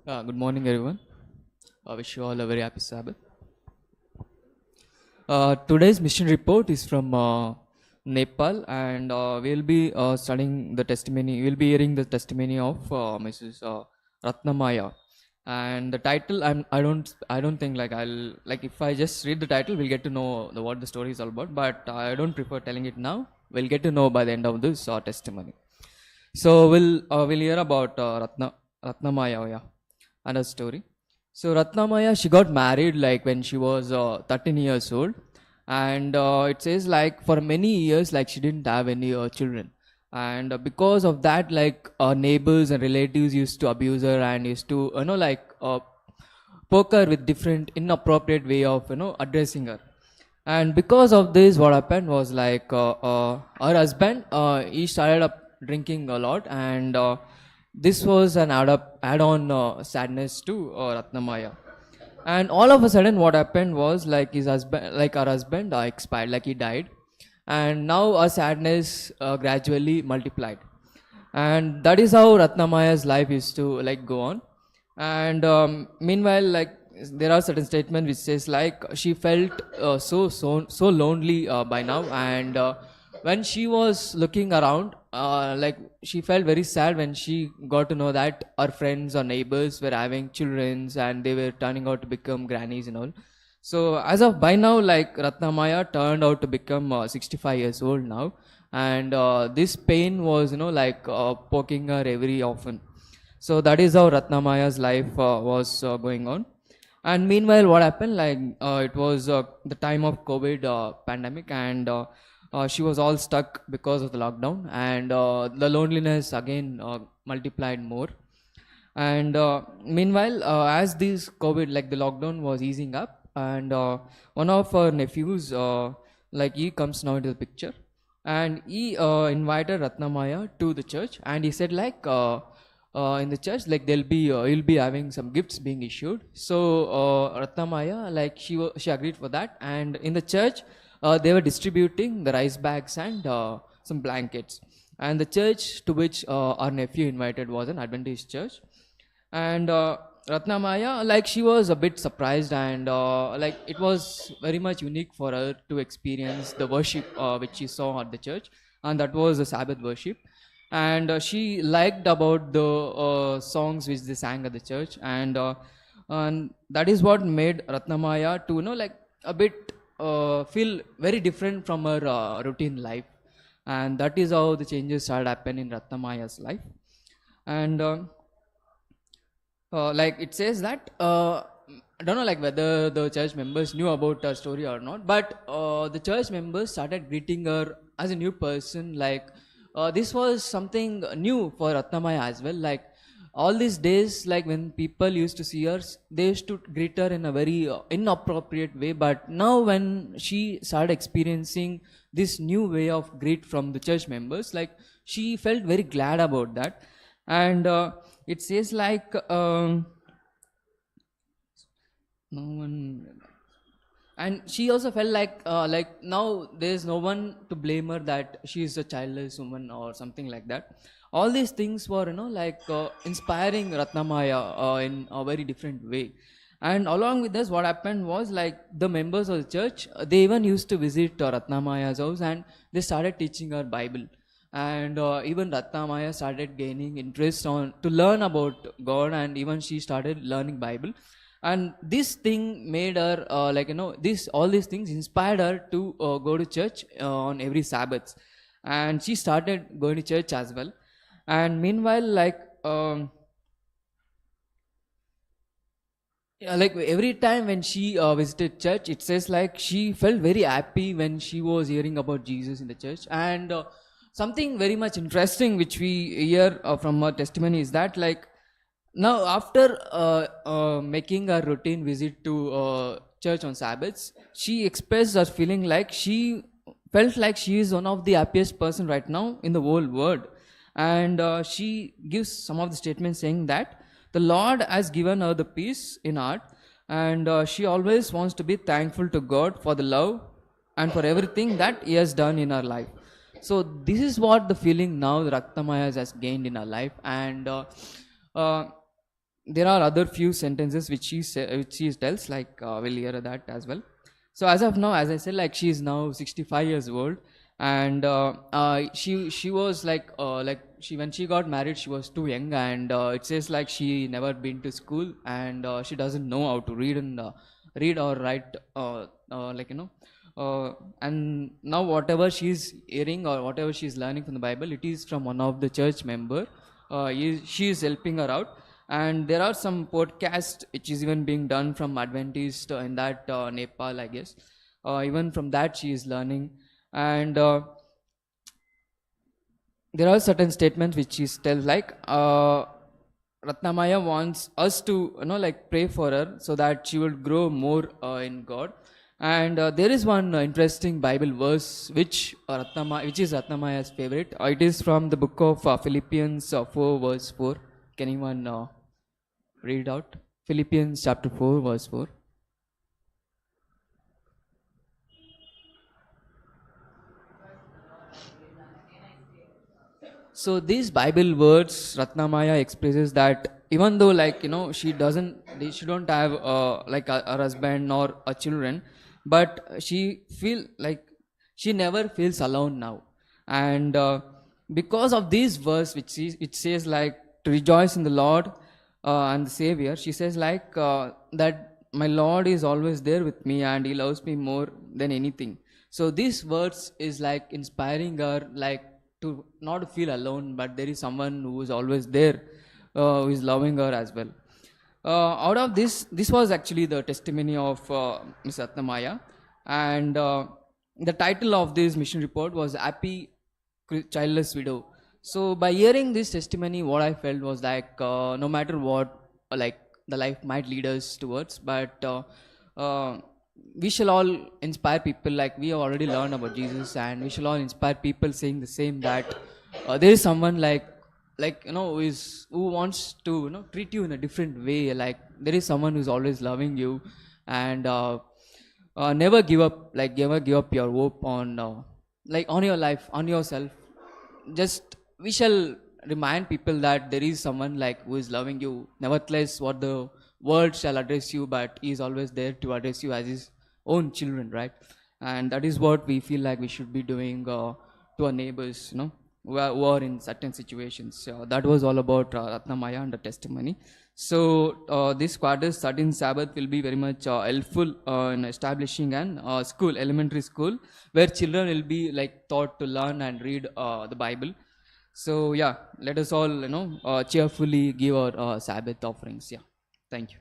Good morning, everyone. I wish you all a very happy Sabbath. Today's mission report is from Nepal, and we'll be studying the testimony. We'll be hearing the testimony of Mrs. Ratnamaya. And the title, I don't think like I'll like if I just read the title, we'll get to know what the story is all about. But I don't prefer telling it now. We'll get to know by the end of this testimony. So we'll hear about Ratnamaya, yeah, and her story. So Ratnamaya, she got married like when she was 13 years old, and it says like for many years like she didn't have any children, and because of that like neighbors and relatives used to abuse her and used to poke her with different inappropriate way of addressing her. And because of this, what happened was like her husband he started up drinking a lot, and this was an add-on sadness to Ratnamaya. And all of a sudden, what happened was like his husband, like her husband, expired, like he died, and now our sadness gradually multiplied, and that is how Ratnamaya's life used to like go on. And meanwhile, like there are certain statements which says like she felt so lonely by now, and when she was looking around, like she felt very sad when she got to know that her friends or neighbors were having childrens and they were turning out to become grannies and all. So as of by now, like Ratnamaya turned out to become 65 years old now, and this pain was poking her every often. So that is how Ratnamaya's life was going on. And meanwhile, what happened? Like it was the time of COVID pandemic, and she was all stuck because of the lockdown, and the loneliness again multiplied more. And meanwhile, as this COVID, like the lockdown was easing up, and one of her nephews, like he comes now into the picture, and he invited Ratnamaya to the church, and he said like. In the church like he'll be having some gifts being issued. So Ratnamaya like she agreed for that, and in the church they were distributing the rice bags and some blankets. And the church to which our nephew invited was an Adventist church. And Ratnamaya like she was a bit surprised, and like it was very much unique for her to experience the worship which she saw at the church, and that was the Sabbath worship. And she liked about the songs which they sang at the church, and that is what made Ratnamaya to like a bit feel very different from her routine life. And that is how the changes started happening in Ratnamaya's life. And like it says that I don't know like whether the church members knew about her story or not, but the church members started greeting her as a new person. Like this was something new for Ratnamaya as well. Like all these days, like when people used to see her, they used to greet her in a very inappropriate way. But now when she started experiencing this new way of greet from the church members, like she felt very glad about that. And it says like no one. And she also felt like now there's no one to blame her that she is a childless woman or something like that. All these things were inspiring Ratnamaya in a very different way. And along with this, what happened was like the members of the church, they even used to visit Ratnamaya's house, and they started teaching her Bible. And even Ratnamaya started gaining interest on to learn about God, and even she started learning Bible. And this thing made her all these things inspired her to go to church on every Sabbath, and she started going to church as well. And meanwhile, like every time when she visited church, it says like she felt very happy when she was hearing about Jesus in the church. And something very much interesting which we hear from her testimony is that like now, after making a routine visit to church on Sabbaths, she expressed her feeling like she felt like she is one of the happiest person right now in the whole world. And she gives some of the statements saying that the Lord has given her the peace in heart, and she always wants to be thankful to God for the love and for everything that He has done in her life. So this is what the feeling now Ratnamaya has gained in her life. And there are other few sentences which which she tells, like we'll hear that as well. So as of now, as I said, like she is now 65 years old, and she was like she, when she got married, she was too young, and it says like she never been to school, and she doesn't know how to read and read or write, like and now whatever she's hearing or whatever she's learning from the Bible, it is from one of the church member. She is helping her out, and there are some podcasts which is even being done from Adventist in that Nepal, I guess. Even from that she is learning, and there are certain statements which she tells, like Ratnamaya wants us to like pray for her so that she will grow more in God. And there is one interesting Bible verse which which is Ratnamaya's favorite. It is from the book of Philippians 4 verse 4. Can anyone read it out? Philippians chapter 4 verse 4. So these Bible words, Ratnamaya expresses that even though, like she don't have like a husband or a children, but she feel like she never feels alone now, and because of this verse which says like to rejoice in the Lord and the Savior, she says like that my Lord is always there with me and He loves me more than anything. So these words is like inspiring her, like to not feel alone, but there is someone who is always there, who is loving her as well. Out of this was actually the testimony of Miss Ratnamaya, and the title of this mission report was Happy Childless Widow. So by hearing this testimony, what I felt was like no matter what, like the life might lead us towards, but we shall all inspire people. Like we have already learned about Jesus, and we shall all inspire people saying the same, that there is someone like who wants to treat you in a different way. Like there is someone who's always loving you, and never give up, like never give up your hope on like on your life, on yourself. Just we shall remind people that there is someone like who is loving you nevertheless what the world shall address you, but he is always there to address you as his own children, right? And that is what we feel like we should be doing to our neighbors, who are in certain situations. That was all about Ratnamaya and the testimony. So this quarter's 13th Sabbath will be very much helpful in establishing an school, elementary school, where children will be like taught to learn and read the Bible. So yeah, let us all cheerfully give our Sabbath offerings. Yeah, thank you.